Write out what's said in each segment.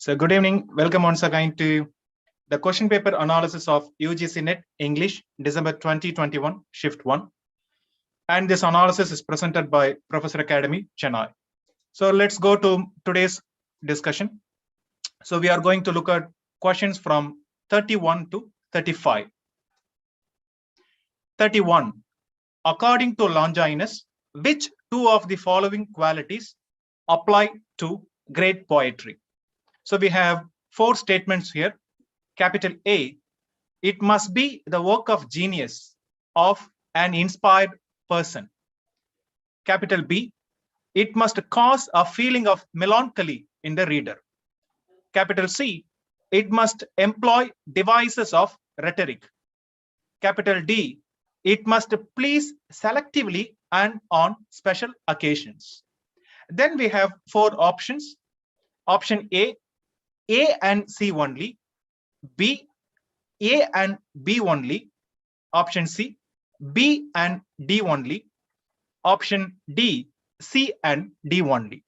So good evening. Welcome once again to the question paper analysis of UGC NET English, December 2021, Shift 1. And this analysis is presented by Professor Academy, Chennai. So let's go to today's discussion. So we are going to look at questions from 31 to 35. 31. According to Longinus, which two of the following qualities apply to great poetry? So we have four statements here. Capital A, it must be the work of genius of an inspired person. Capital B, it must cause a feeling of melancholy in the reader. Capital C, it must employ devices of rhetoric. Capital D, it must please selectively and on special occasions. Then we have four options. Option A and C only. B, A and B only. Option C, B and D only. Option D, C and D only.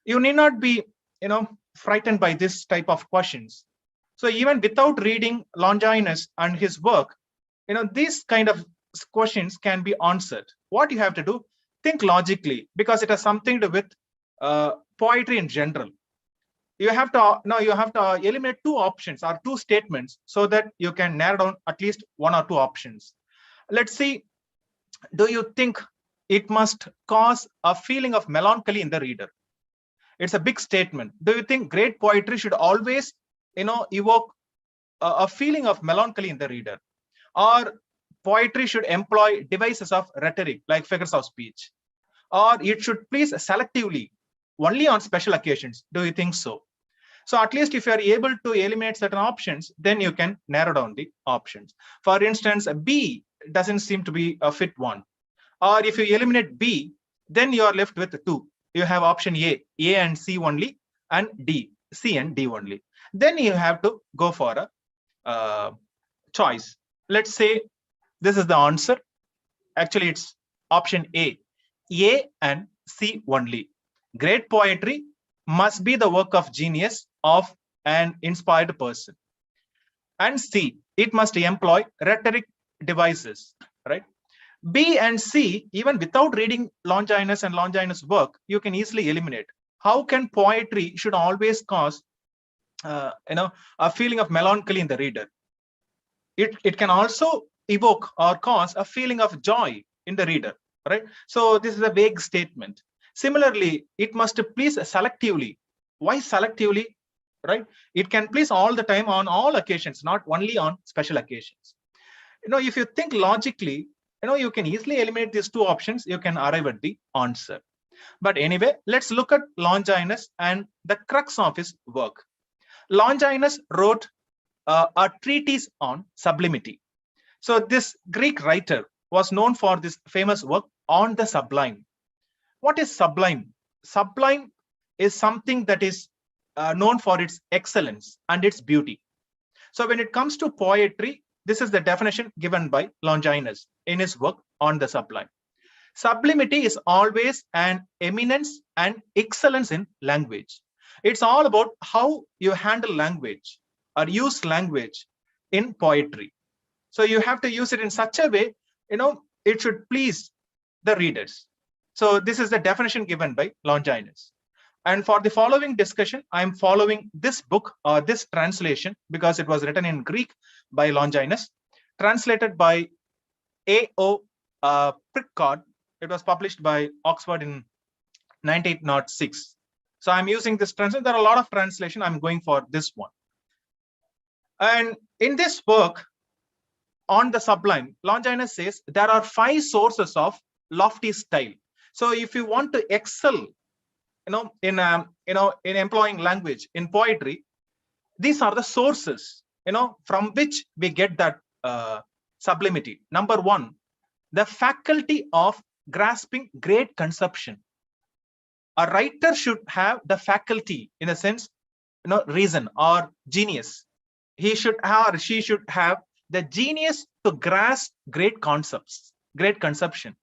You need not be, frightened by this type of questions. So even without reading Longinus and his work, these kind of questions can be answered. What you have to do, think logically, because it has something to do with poetry in general. You have to eliminate two options or two statements so that you can narrow down at least one or two options. Let's see. Do you think it must cause a feeling of melancholy in the reader? It's a big statement. Do you think great poetry should always, evoke a feeling of melancholy in the reader? Or poetry should employ devices of rhetoric like figures of speech? Or it should please selectively, only on special occasions? Do you think so? So at least if you are able to eliminate certain options, then you can narrow down the options. For instance, B doesn't seem to be a fit one. Or if you eliminate B, then you are left with two. You have option A and C only, and D, C and D only. Then you have to go for a choice. Let's say this is the answer. Actually, it's option A and C only. Great poetry must be the work of genius of an inspired person. And C, it must employ rhetoric devices, right? B and C, even without reading Longinus and Longinus' work, you can easily eliminate. How can poetry should always cause, a feeling of melancholy in the reader? It can also evoke or cause a feeling of joy in the reader, right? So this is a vague statement. Similarly, it must please selectively. Why selectively, right? It can please all the time on all occasions, not only on special occasions. If you think logically, you can easily eliminate these two options. You can arrive at the answer. But anyway, let's look at Longinus and the crux of his work. Longinus wrote a treatise on sublimity. So this Greek writer was known for this famous work on the sublime. What is sublime? Sublime is something that is known for its excellence and its beauty. So when it comes to poetry, this is the definition given by Longinus in his work on the sublime. Sublimity is always an eminence and excellence in language. It's all about how you handle language or use language in poetry. So you have to use it in such a way, it should please the readers. So this is the definition given by Longinus. And for the following discussion, I'm following this book or this translation because it was written in Greek by Longinus, translated by A.O. Prickard. It was published by Oxford in 1906. So I'm using this translation. There are a lot of translation. I'm going for this one. And in this work on the sublime, Longinus says there are 5 sources of lofty style. So if you want to excel, in employing language in poetry, these are the sources, from which we get that sublimity. Number 1, the faculty of grasping great conception. A writer should have the faculty, in a sense, reason or genius. He should have or she should have the genius to grasp great concepts, great conception,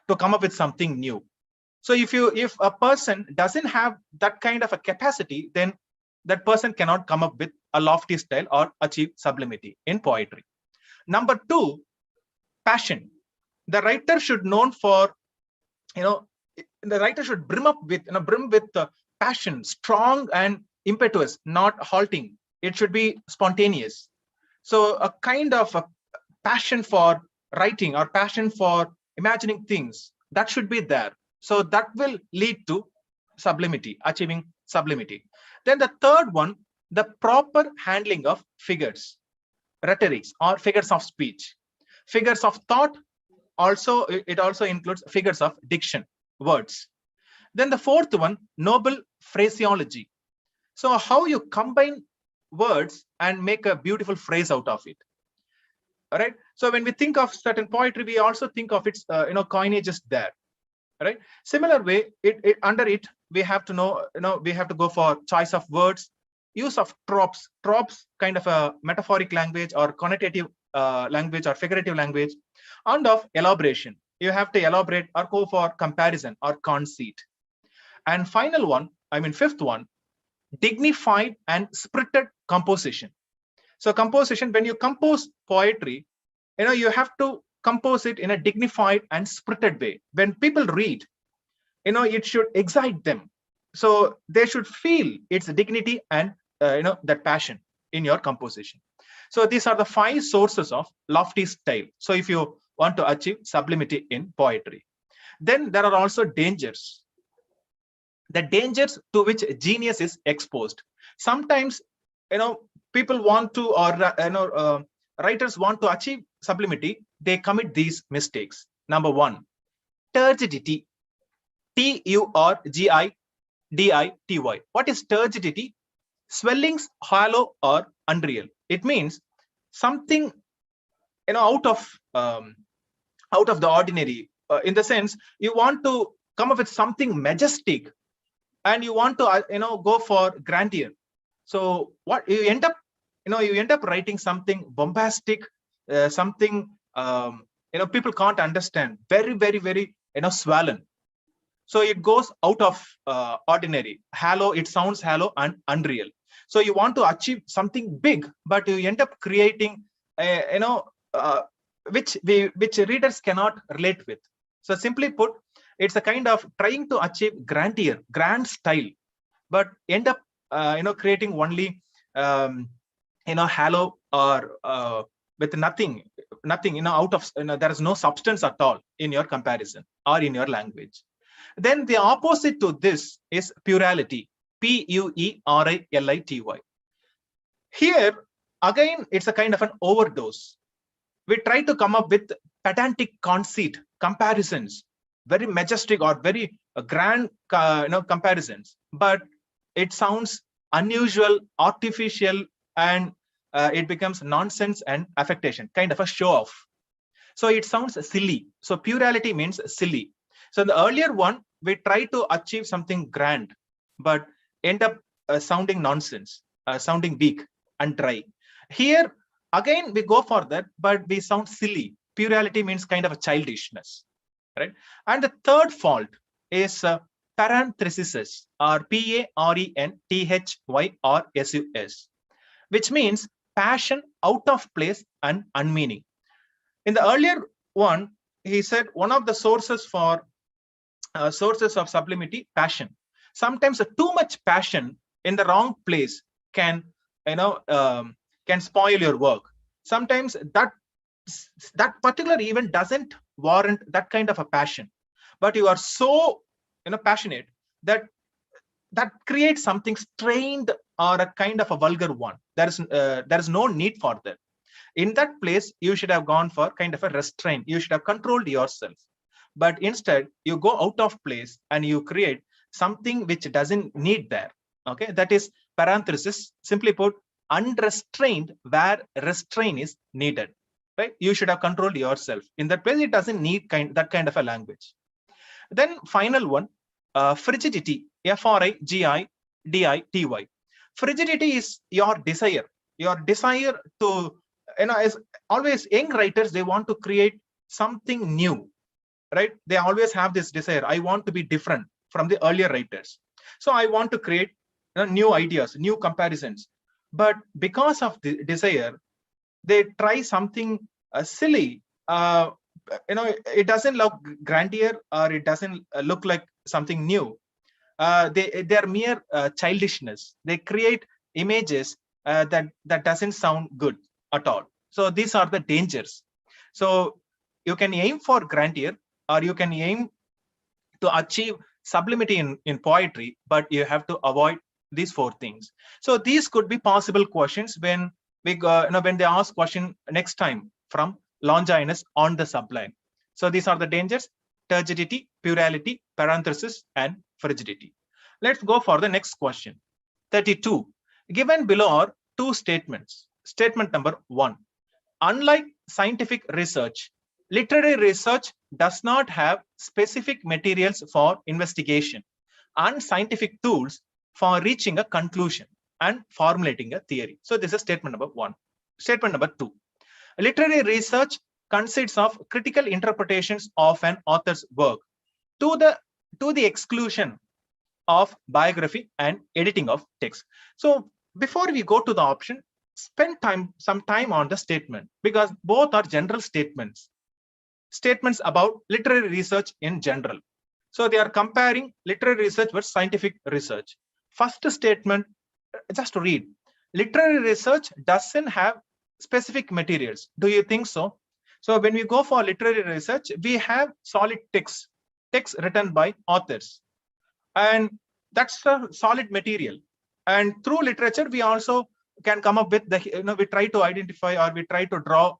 to come up with something new. So if a person doesn't have that kind of a capacity, then that person cannot come up with a lofty style or achieve sublimity in poetry. Number two, passion. The writer should known for, the writer should brim with passion, strong and impetuous, not halting. It should be spontaneous. So a kind of a passion for writing or passion for imagining things, that should be there. So that will lead to sublimity, achieving sublimity. Then the third one, the proper handling of figures, rhetorics or figures of speech, figures of thought. Also, it also includes figures of diction, words. Then the fourth one, noble phraseology. So how you combine words and make a beautiful phrase out of it. All right. So when we think of certain poetry, we also think of its coinages there. All right. Similar way, under it we have to know, we have to go for choice of words, use of tropes, kind of a metaphoric language or connotative language or figurative language, and of elaboration. You have to elaborate or go for comparison or conceit. And final one, fifth one, dignified and spirited composition. So composition, when you compose poetry, you have to compose it in a dignified and spirited way. When people read, it should excite them. So they should feel its dignity and that passion in your composition. So these are the 5 sources of lofty style. So if you want to achieve sublimity in poetry, then there are also dangers. The dangers to which genius is exposed. Sometimes, people want to, or writers want to achieve sublimity, they commit these mistakes. Number one, turgidity. Turgidity. What is turgidity? Swellings, hollow or unreal. It means something out of the ordinary, in the sense you want to come up with something majestic and you want to go for grandeur. So what you end up writing something bombastic, something people can't understand, very very very swollen. So it goes out of ordinary, hollow. It sounds hollow and unreal. So you want to achieve something big, but you end up creating which readers cannot relate with. So simply put, it's a kind of trying to achieve grandeur, grand style, but end up creating only hollow or with nothing out of there is no substance at all in your comparison or in your language. Then the opposite to this is purality. Puerility. Here again, it's a kind of an overdose. We try to come up with pedantic conceit, comparisons, very majestic or very grand comparisons, but it sounds unusual, artificial, and it becomes nonsense and affectation, kind of a show off. So it sounds silly. So purality means silly. So the earlier one, we try to achieve something grand, but end up sounding nonsense, sounding weak and dry. Here again, we go for that, but we sound silly. Purality means kind of a childishness, right? And the third fault is parenthesis, or Parenthysus, which means passion out of place and unmeaning. In the earlier one, he said one of the sources for sources of sublimity, passion. Sometimes too much passion in the wrong place can spoil your work. Sometimes that particular event doesn't warrant that kind of a passion, but you are so passionate that creates something strained or a kind of a vulgar one. There is no need for that. In that place, you should have gone for kind of a restraint. You should have controlled yourself. But instead, you go out of place and you create something which doesn't need there. Okay, that is parenthesis. Simply put, unrestrained where restraint is needed. Right? You should have controlled yourself. In that place, it doesn't need that kind of a language. Then final one, frigidity. Frigidity. Frigidity is your desire. Your desire to, as always, young writers, they want to create something new. Right? They always have this desire. I want to be different from the earlier writers. So I want to create new ideas, new comparisons. But because of the desire, they try something silly. It doesn't look grandeur, or it doesn't look like something new. They are mere childishness. They create images that doesn't sound good at all. So these are the dangers. So you can aim for grandeur, or you can aim to achieve sublimity in poetry, but you have to avoid these four things. So these could be possible questions when when they ask question next time from Longinus on the sublime. So these are the dangers: turgidity, plurality, parenthesis, and frigidity. Let's go for the next question. 32. Given below are two statements. Statement number 1. Unlike scientific research, literary research does not have specific materials for investigation and scientific tools for reaching a conclusion and formulating a theory. So this is statement number 1. Statement number 2. Literary research consists of critical interpretations of an author's work to the exclusion of biography and editing of text. So before we go to the option, spend some time on the statement, because both are general statements about literary research in general. So they are comparing literary research with scientific research. First statement, just to read: literary research doesn't have specific materials. Do you think so? So when we go for literary research, we have solid text written by authors, and that's a solid material. And through literature, we also can come up with we try to identify, or we try to draw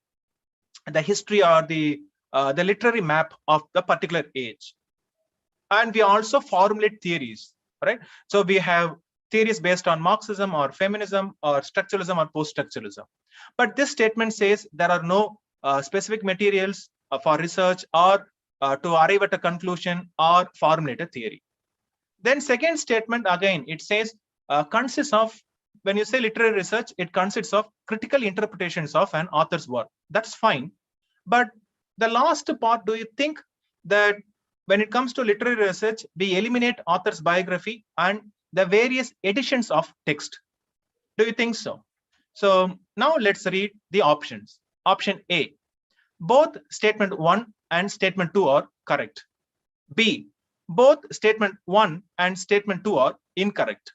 the history, or the literary map of the particular age. And we also formulate theories, right? So we have theories based on Marxism or feminism or structuralism or post-structuralism. But this statement says there are no specific materials for research, or to arrive at a conclusion or formulate a theory. Then second statement, again, it says consists of, when you say literary research, it consists of critical interpretations of an author's work. That's fine. But the last part, do you think that when it comes to literary research, we eliminate author's biography and the various editions of text? Do you think so? So now let's read the options. Option A: both statement 1 and statement 2 are correct. B: both statement 1 and statement 2 are incorrect.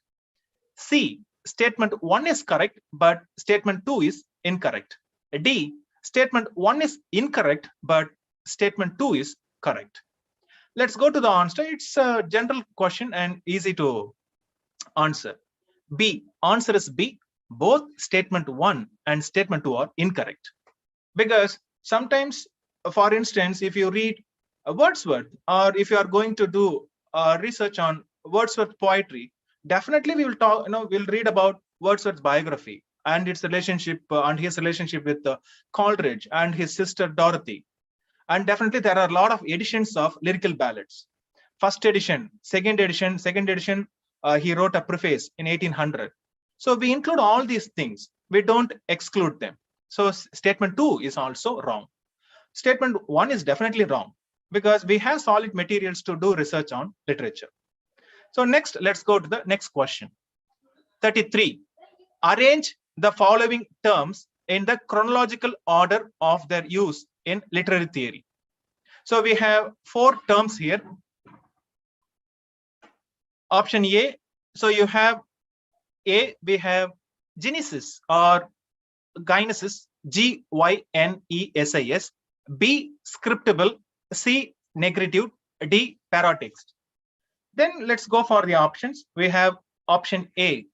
C: statement 1 is correct, but statement 2 is incorrect. D: statement 1 is incorrect, but statement 2 is correct. Let's go to the answer. It's a general question and easy to answer. B. Answer is B. Both statement 1 and statement 2 are incorrect. Because sometimes, for instance, if you read Wordsworth, or if you are going to do research on Wordsworth poetry, definitely we will talk, we'll read about Wordsworth's biography and its relationship and his relationship with Coleridge and his sister Dorothy. And definitely there are a lot of editions of lyrical ballads. First edition, second edition, he wrote a preface in 1800. So we include all these things. We don't exclude them. So statement 2 is also wrong. Statement 1 is definitely wrong, because we have solid materials to do research on literature. So next, let's go to the next question. 33. Arrange the following terms in the chronological order of their use in literary theory. So we have 4 terms here. Option A. So you have A, we have Gynesis or Gynesis, Gynesis. B, Scriptable. C, Négritude. D, Paratexts. Then let's go for the options. We have option A,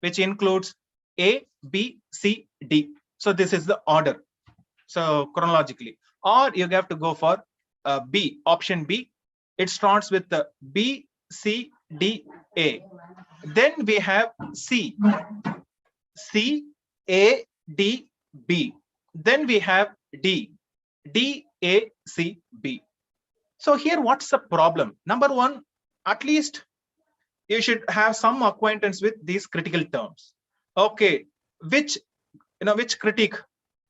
which includes A, B, C, D. So this is the order, so chronologically. Or you have to go for B, option B. It starts with the B, C, D, A. Then we have C, C, A, D, B. Then we have D, D, A, C, B. So here, what's the problem? Number 1, at least you should have some acquaintance with these critical terms. Okay, which critic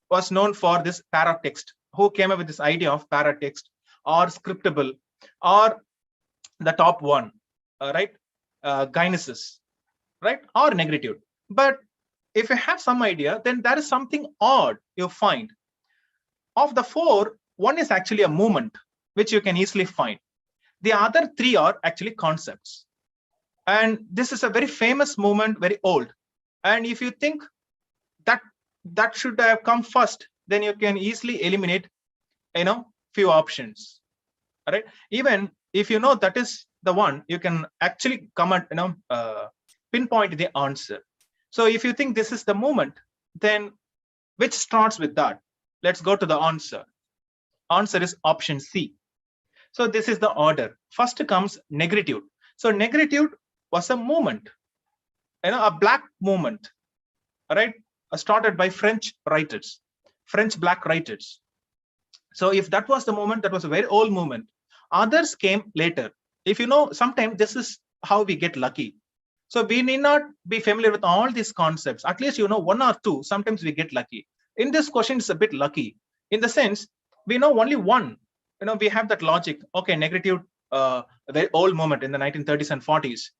was known for this paratext? Who came up with this idea of paratext or scriptable, or the top one, right? Gynesis. right? Or Négritude. But if you have some idea, then there is something odd you find. Of the four, one is actually a movement, which you can easily find. The other three are actually concepts. And this is a very famous movement, very old. And if you think that that should have come first, then you can easily eliminate, few options. All right. Even if you know that is the one, you can actually comment, pinpoint the answer. So if you think this is the movement, then which starts with that? Let's go to the answer. Answer is option C. So this is the order. First comes Négritude. So Négritude was a movement, a black movement, right? Started by French writers, French black writers. So if that was the movement, that was a very old movement. Others came later. If you know, sometimes this is how we get lucky. So we need not be familiar with all these concepts. At least you know one or two. Sometimes we get lucky. In this question, it's a bit lucky. In the sense, we know only one. We have that logic. Okay, Négritude, a very old movement in the 1930s and 40s.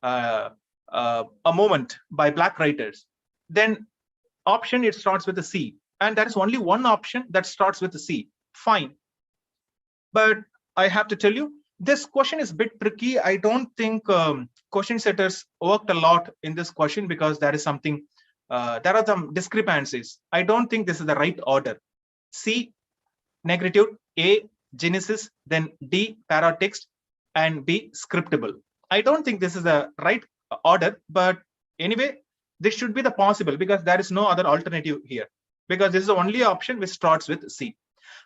A movement by black writers. Then option, it starts with a C. And there is only one option that starts with a C. Fine. But I have to tell you, this question is a bit tricky. I don't think question setters worked a lot in this question because there is something, there are some discrepancies. I don't think this is the right order. C, Négritude, A, Gynesis, then D, Paratexts, and B, Scriptable. I don't think this is the right order, but anyway, this should be the possible because there is no other alternative here, because this is the only option which starts with C.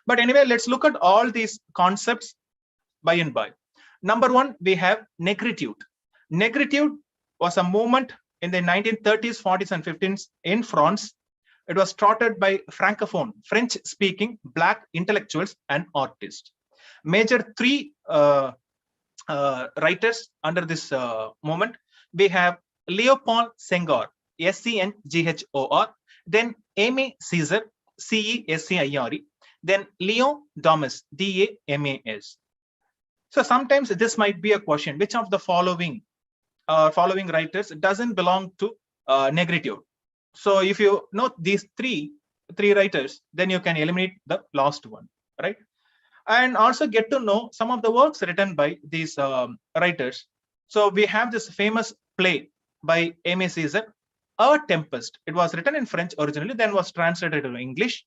But anyway, let's look at all these concepts by and by. Number one, we have Négritude. Négritude was a movement in the 1930s, 40s, and 50s in France. It was started by Francophone, French-speaking black intellectuals and artists. Major three writers under this movement. We have Leopold Senghor, Senghor, then Aimé Césaire, Cesare, then Leon Damas, Damas. So sometimes this might be a question: which of the following writers doesn't belong to Négritude? So if you know these three writers, then you can eliminate the last one, right? And also get to know some of the works written by these writers. So we have this famous play by Aimé Césaire, A Tempest. It was written in French originally, then was translated to English.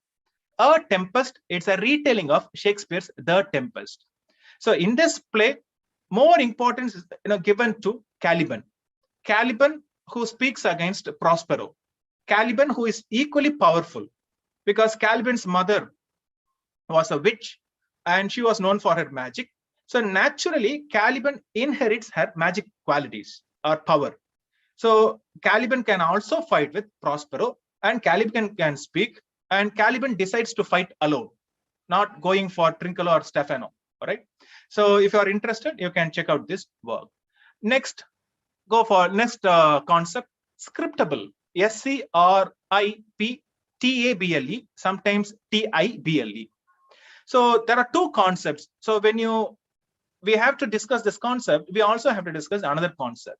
A Tempest, it's a retelling of Shakespeare's The Tempest. So in this play, more importance is given to Caliban. Caliban, who speaks against Prospero. Caliban, who is equally powerful, because Caliban's mother was a witch and she was known for her magic. So naturally, Caliban inherits her magic qualities or power. So Caliban can also fight with Prospero, and Caliban can speak, and Caliban decides to fight alone, not going for Trinculo or Stefano. All right. So if you are interested, you can check out this work. Next, go for next concept, Scriptable. Scriptable, sometimes Tible. So there are two concepts. So when we have to discuss this concept, we also have to discuss another concept.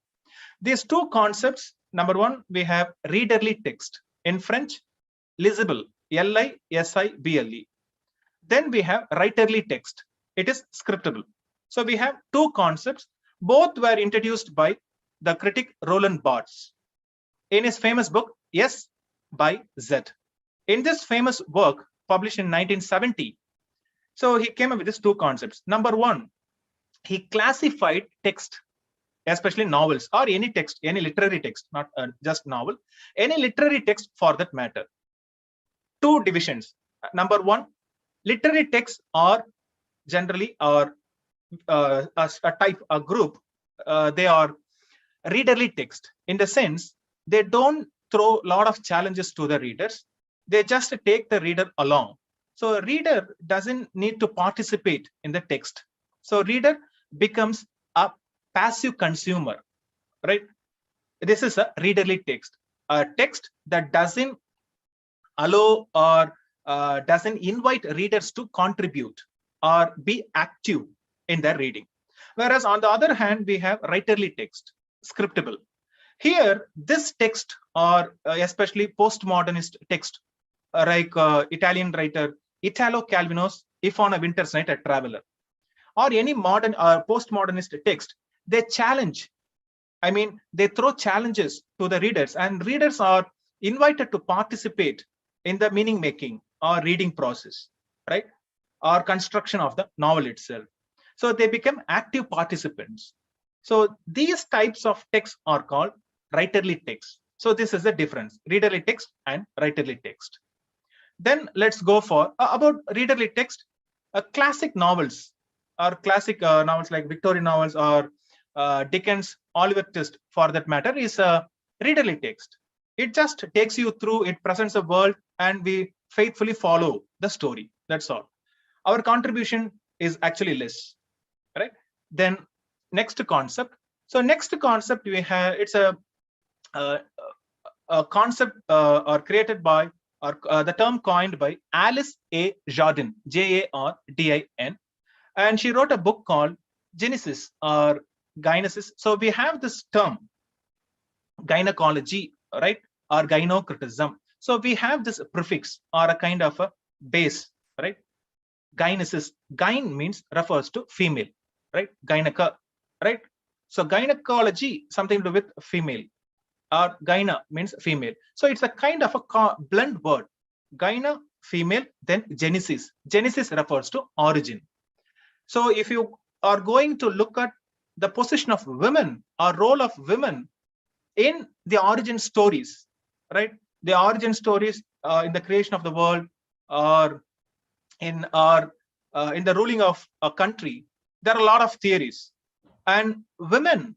These two concepts, number one, we have readerly text. In French, lisible, L-I-S-I-B-L-E. Then we have writerly text. It is scriptable. So we have two concepts. Both were introduced by the critic Roland Barthes in his famous book, S by Z. In this famous work, published in 1970, so he came up with these two concepts. Number one, he classified text, especially novels or any text, any literary text, not just novel, any literary text for that matter. Two divisions. Number one, literary texts are generally a group. They are readerly text in the sense they don't throw a lot of challenges to the readers. They just take the reader along. So a reader doesn't need to participate in the text. So reader becomes a passive consumer, right? This is a readerly text, a text that doesn't allow or doesn't invite readers to contribute or be active in their reading. Whereas on the other hand, we have writerly text, scriptable. Here, this text, or especially postmodernist text, like Italian writer Italo Calvino's If on a Winter's Night a Traveler, or any modern or postmodernist text, they challenge, I mean, they throw challenges to the readers, and readers are invited to participate in the meaning making or reading process, right? Or construction of the novel itself. So they become active participants. So these types of texts are called writerly text. So this is the difference, readerly text and writerly text. Then let's go for about readerly text. Classic novels or classic novels like Victorian novels or Dickens, Oliver Twist for that matter, is a readerly text. It just takes you through, it presents a world, and we faithfully follow the story. That's all. Our contribution is actually less, right? Then next concept. So next concept we have, it's a concept or created by, or the term coined by Alice A. Jardin, Jardin, and she wrote a book called Gynesis or Gynesis. So we have this term gynecology, right, or gynocritism. So we have this prefix or a kind of a base, right? Gynesis, gyn means refers to female, right? Gyneca, right? So gynecology, something to do with female, or gyna means female. So it's a kind of a blend word. Gyna, female, then Genesis. Genesis refers to origin. So if you are going to look at the position of women or role of women in the origin stories, right? The origin stories in the creation of the world, or in the ruling of a country, there are a lot of theories, and women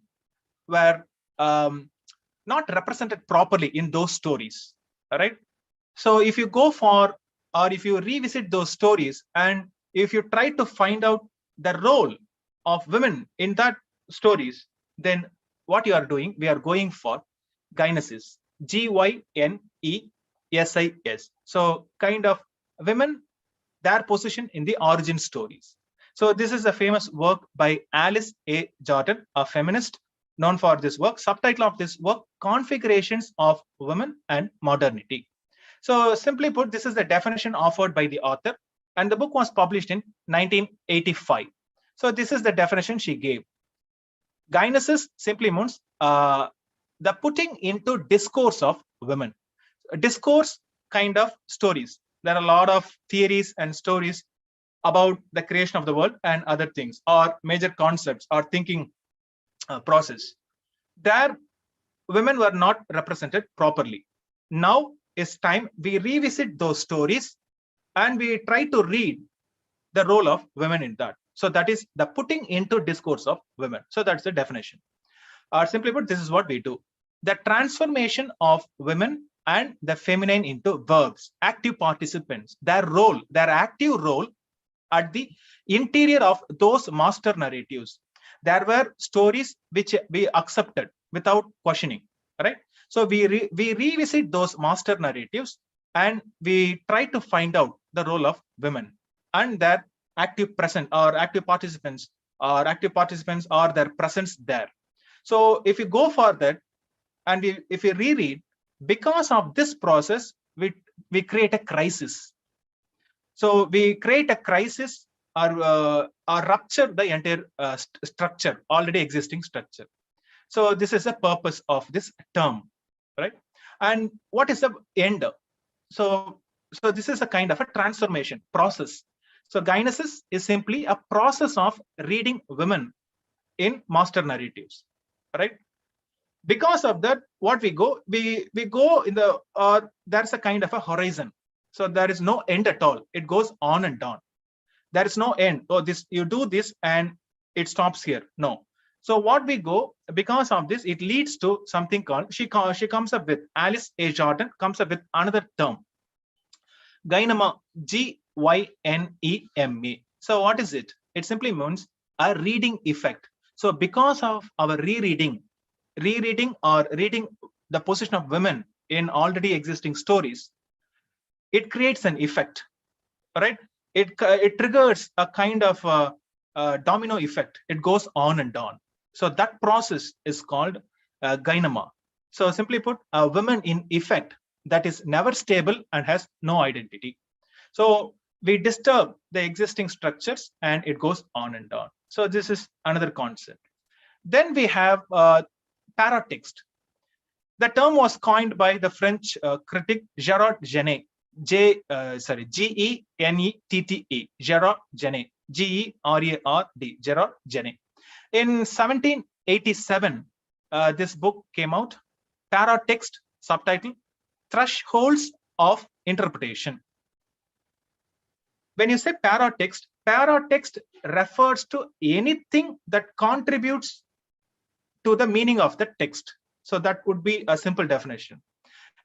were not represented properly in those stories, right? So if you go for, or if you revisit those stories, and if you try to find out the role of women in that stories, then what you are doing, we are going for Gynesis, Gynesis. So kind of women, their position in the origin stories. So this is a famous work by Alice A. Jardin, a feminist, known for this work. Subtitle of this work, Configurations of Women and Modernity. So simply put, this is the definition offered by the author, and the book was published in 1985. So this is the definition she gave. Gynesis simply means the putting into discourse of women. Discourse kind of stories. There are a lot of theories and stories about the creation of the world and other things, or major concepts or thinking process. There, women were not represented properly. Now is time we revisit those stories and we try to read the role of women in that. So that is the putting into discourse of women. So that's the definition. Simply put, this is what we do. The transformation of women and the feminine into verbs, active participants, their role, their active role at the interior of those master narratives. There were stories which we accepted without questioning, right? So we revisit those master narratives and we try to find out the role of women and their active present or active participants or their presence there. So if you go for that and if you reread, because of this process, we create a crisis. So we create a crisis or rupture the entire structure, already existing structure. So this is the purpose of this term, right? And what is the end? So this is a kind of a transformation process. So Gynesis is simply a process of reading women in master narratives, right? Because of that, what we go in the there's a kind of a horizon. So there is no end at all. It goes on and on. There is no end. Oh, this you do this and it stops here. No. So what we go, because of this, it leads to something called, she comes up with, Alice A. Jardin comes up with another term, Gynema, Gynema. So what is it? It simply means a reading effect. So because of our rereading or reading the position of women in already existing stories, it creates an effect, right? It triggers a kind of domino effect. It goes on and on. So that process is called Gynema. So simply put, a woman in effect that is never stable and has no identity. So we disturb the existing structures and it goes on and on. So this is another concept. Then we have paratext. The term was coined by the French critic Gerard Genet, Genette, Gerard Genet, Gerard, Gerard Genet. In 1787, this book came out, Paratext, subtitle, Thresholds of Interpretation. When you say paratext, paratext refers to anything that contributes to the meaning of the text. So that would be a simple definition.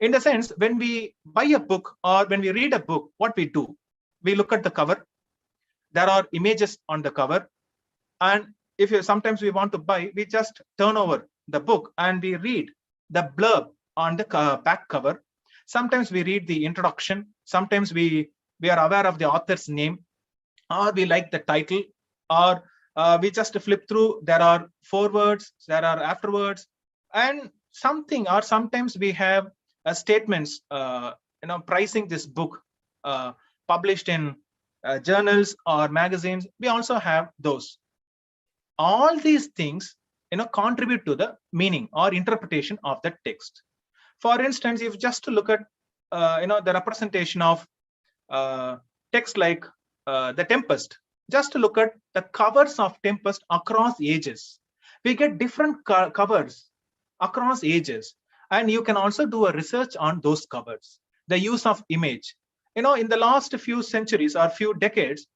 In the sense, when we buy a book or when we read a book, what we do, we look at the cover. There are images on the cover. And if sometimes we want to buy, we just turn over the book and we read the blurb on the back cover. Sometimes we read the introduction. Sometimes we are aware of the author's name, or we like the title, or we just flip through. There are forewords, there are afterwards, and something, or sometimes we have statements, pricing this book, published in journals or magazines. We also have those. All these things, contribute to the meaning or interpretation of the text. For instance, if just to look at, the representation of text like the Tempest, just to look at the covers of Tempest across ages, we get different covers across ages, and you can also do a research on those covers. The use of image, in the last few centuries or few decades,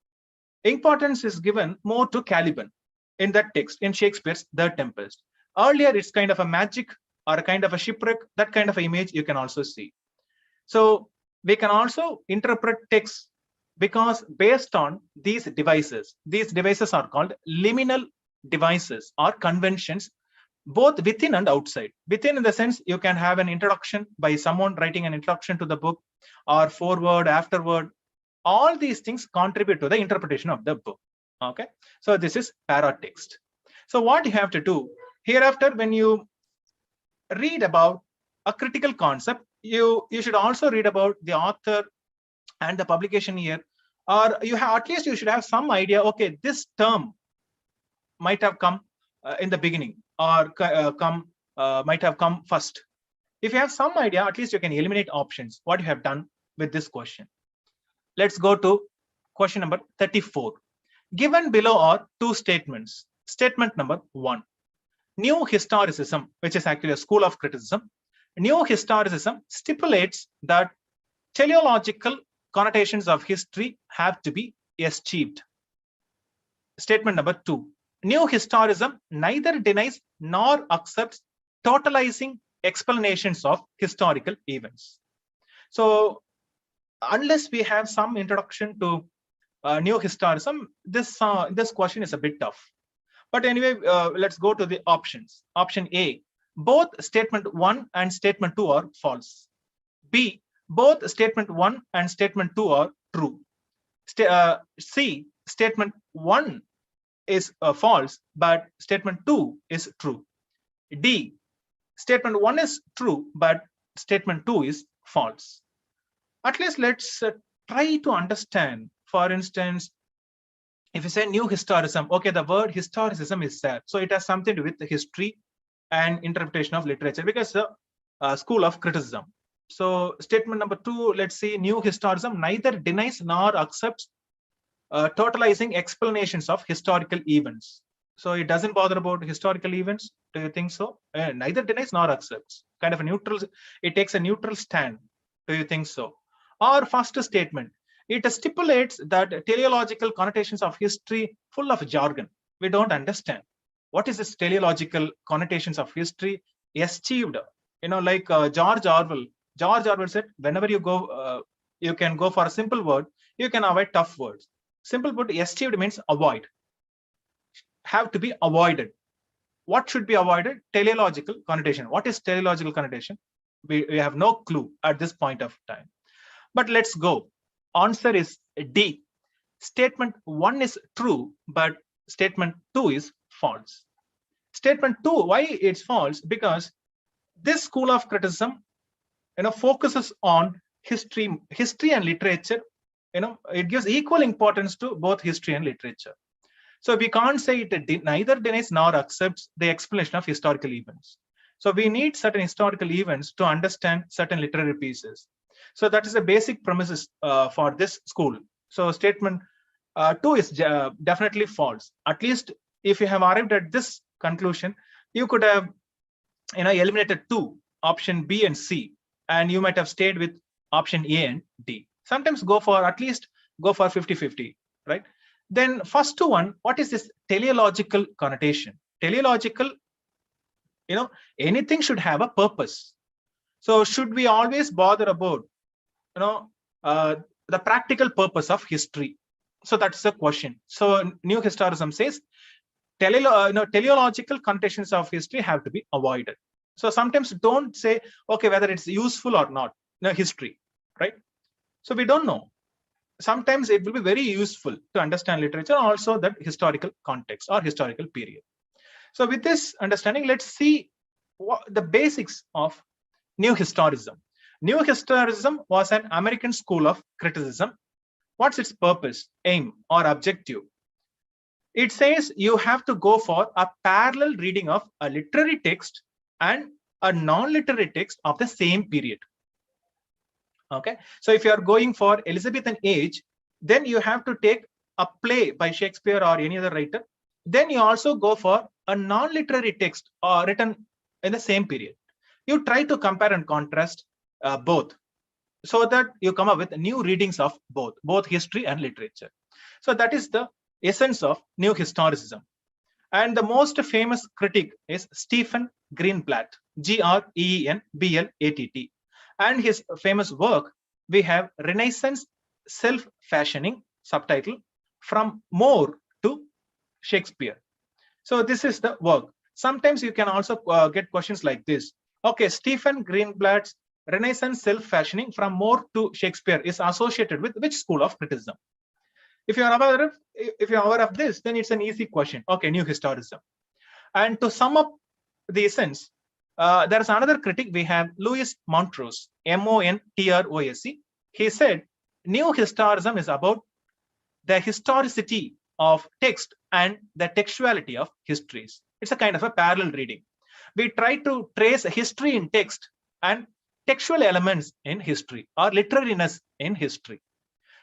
importance is given more to Caliban in that text, in Shakespeare's The Tempest. Earlier, it's kind of a magic or a kind of a shipwreck, that kind of an image you can also see. So we can also interpret text because based on these devices are called liminal devices or conventions, both within and outside. Within, in the sense, you can have an introduction by someone writing an introduction to the book, or forward, afterward. All these things contribute to the interpretation of the book. Okay, so this is paratext. So what you have to do hereafter, when you read about a critical concept, you should also read about the author and the publication year, or at least you should have some idea. Okay, this term might have come in the beginning, or might have come first. If you have some idea, at least you can eliminate options. What you have done with this question. Let's go to question number 34. Given below are two statements. Statement number 1. New Historicism, which is actually a school of criticism, New Historicism stipulates that teleological connotations of history have to be eschewed. Statement number 2. New Historicism neither denies nor accepts totalizing explanations of historical events. So unless we have some introduction to New Historicism, this question is a bit tough. But anyway, let's go to the options. Option A, both statement 1 and statement 2 are false. B, both statement 1 and statement 2 are true. C, statement 1 is false, but statement 2 is true. D, statement 1 is true, but statement 2 is false. At least let's try to understand. For instance, if you say New Historicism, okay, the word historicism is there, so it has something to do with the history and interpretation of literature, because the school of criticism. So statement number 2, let's see, New Historicism neither denies nor accepts totalizing explanations of historical events. So it doesn't bother about historical events. Do you think so? Neither denies nor accepts. Kind of a neutral. It takes a neutral stand. Do you think so? Or first statement, it stipulates that teleological connotations of history full of jargon. We don't understand. What is this teleological connotations of history? Eschewed. Like George Orwell. George Orwell said, whenever you go, you can go for a simple word. You can avoid tough words. Simple word, eschewed means avoid. Have to be avoided. What should be avoided? Teleological connotation. What is teleological connotation? We have no clue at this point of time. But let's go. Answer is D. Statement 1 is true, but statement 2 is false. Statement 2, why it's false? Because This school of criticism, focuses on history and literature. It gives equal importance to both history and literature. So we can't say it neither denies nor accepts the explanation of historical events. So we need certain historical events to understand certain literary pieces. So that is a basic premises for this school. So statement 2 is definitely false. At least if you have arrived at this conclusion, you could have eliminated 2, option B and C, and you might have stayed with option A and D. Sometimes at least go for 50-50, right? Then first one, what is this teleological connotation? Teleological, anything should have a purpose. So should we always bother about, the practical purpose of history? So that's the question. So New Historicism says teleological connotations of history have to be avoided. So sometimes don't say, okay, whether it's useful or not, history, right? So we don't know. Sometimes it will be very useful to understand literature, also that historical context or historical period. So with this understanding, let's see what the basics of New Historicism. New Historicism was an American school of criticism. What's its purpose, aim, or objective? It says you have to go for a parallel reading of a literary text and a non-literary text of the same period. Okay, so if you are going for Elizabethan age, then you have to take a play by Shakespeare or any other writer. Then you also go for a non-literary text or written in the same period. You try to compare and contrast both, so that you come up with new readings of both history and literature. So that is the essence of New Historicism. And the most famous critic is Stephen Greenblatt, Greenblatt. And his famous work, we have Renaissance Self-Fashioning, subtitle, From More to Shakespeare. So this is the work. Sometimes you can also get questions like this. Okay, Stephen Greenblatt's Renaissance Self-Fashioning, From More to Shakespeare is associated with which school of criticism? If you are aware of this, then it's an easy question. Okay, New Historicism. And to sum up the essence, there is another critic. We have Louis Montrose, Montrose. He said, New Historicism is about the historicity of text and the textuality of histories. It's a kind of a parallel reading. We try to trace history in text and textual elements in history or literariness in history.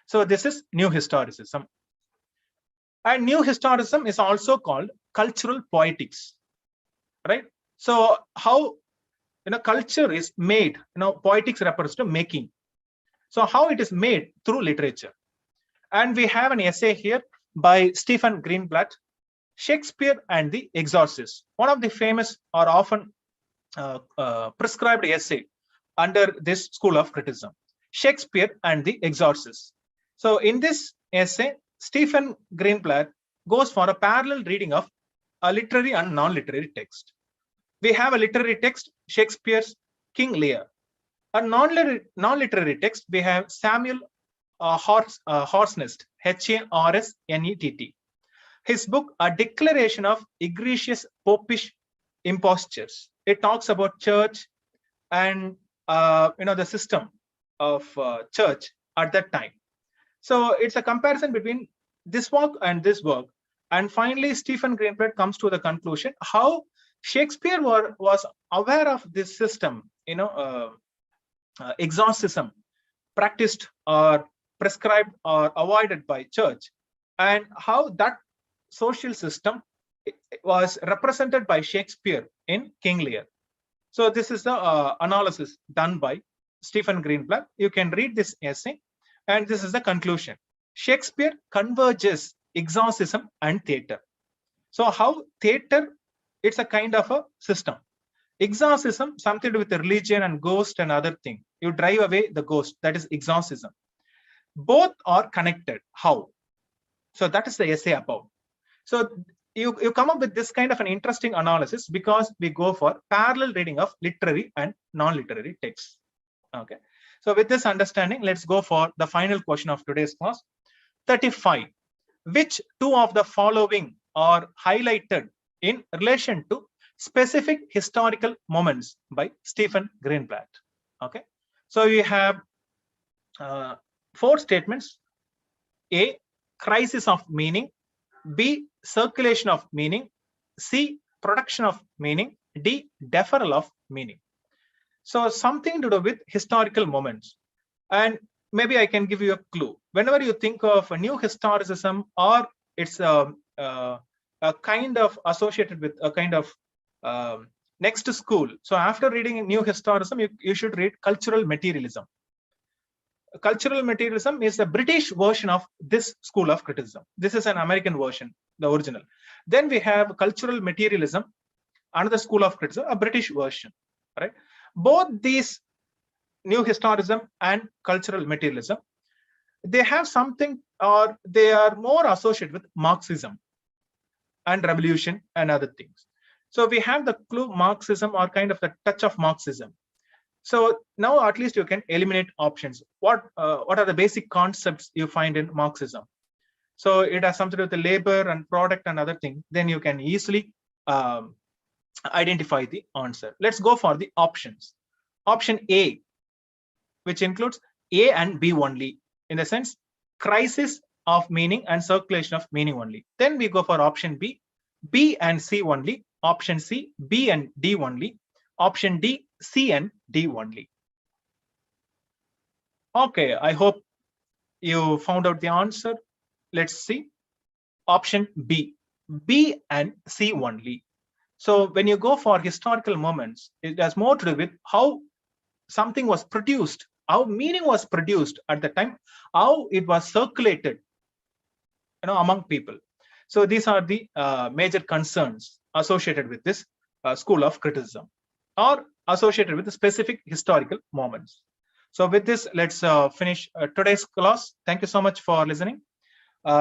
So this is New Historicism. And New Historicism is also called cultural poetics, right? So how culture is made, poetics refers to making. So how it is made? Through literature. And we have an essay here by Stephen Greenblatt, Shakespeare and the Exorcist, one of the famous or often prescribed essay under this school of criticism, Shakespeare and the Exorcist. So in this essay, Stephen Greenblatt goes for a parallel reading of a literary and non-literary text. We have a literary text, Shakespeare's King Lear. A non-literary text, we have Samuel Horsnett, Harsnett. His book, A Declaration of Egregious Popish Impostures. It talks about church and the system of church at that time. So it's a comparison between this work and this work. And finally, Stephen Greenblatt comes to the conclusion how Shakespeare was aware of this system, exorcism practiced or prescribed or avoided by church, and how that social system was represented by Shakespeare in King Lear. So this is the analysis done by Stephen Greenblatt. You can read this essay, and this is the conclusion. Shakespeare converges exorcism and theater. So how theater, it's a kind of a system. Exorcism, something to do with the religion and ghost and other thing. You drive away the ghost, that is exorcism. Both are connected. How? So that is the essay about. So you come up with this kind of an interesting analysis because we go for parallel reading of literary and non-literary texts. Okay. So with this understanding, let's go for the final question of today's class. 35. Which two of the following are highlighted in relation to Specific historical moments by Stephen Greenblatt. Okay, so we have 4 statements: A, crisis of meaning; B, circulation of meaning; C, production of meaning; D, deferral of meaning. So something to do with historical moments. And maybe I can give you a clue. Whenever you think of a new historicism, or it's a kind of associated with a kind of next school. So after reading new historicism, you should read cultural materialism. Cultural materialism is the British version of this school of criticism. This is an American version, the original. Then we have cultural materialism, another school of criticism, a British version, right? Both these new historicism and cultural materialism, they have something, or they are more associated with Marxism and revolution and other things. So we have the clue Marxism, or kind of the touch of Marxism. So now at least you can eliminate options. What are the basic concepts you find in Marxism? So it has something to do with the labor and product and other things. Then you can easily identify the answer. Let's go for the options. Option A, which includes A and B only, in the sense crisis of meaning and circulation of meaning only. Then we go for option B, B and C only. Option C, B and D only. Option D, C and D only. Okay, I hope you found out the answer. Let's see. Option B, B and C only. So when you go for historical moments, it has more to do with how something was produced, how meaning was produced at the time, how it was circulated, among people. So these are the major concerns associated with this school of criticism, or associated with the specific historical moments. So with this, let's finish today's class. Thank you so much for listening.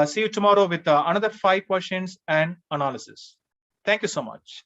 See you tomorrow with another 5 questions and analysis. Thank you so much.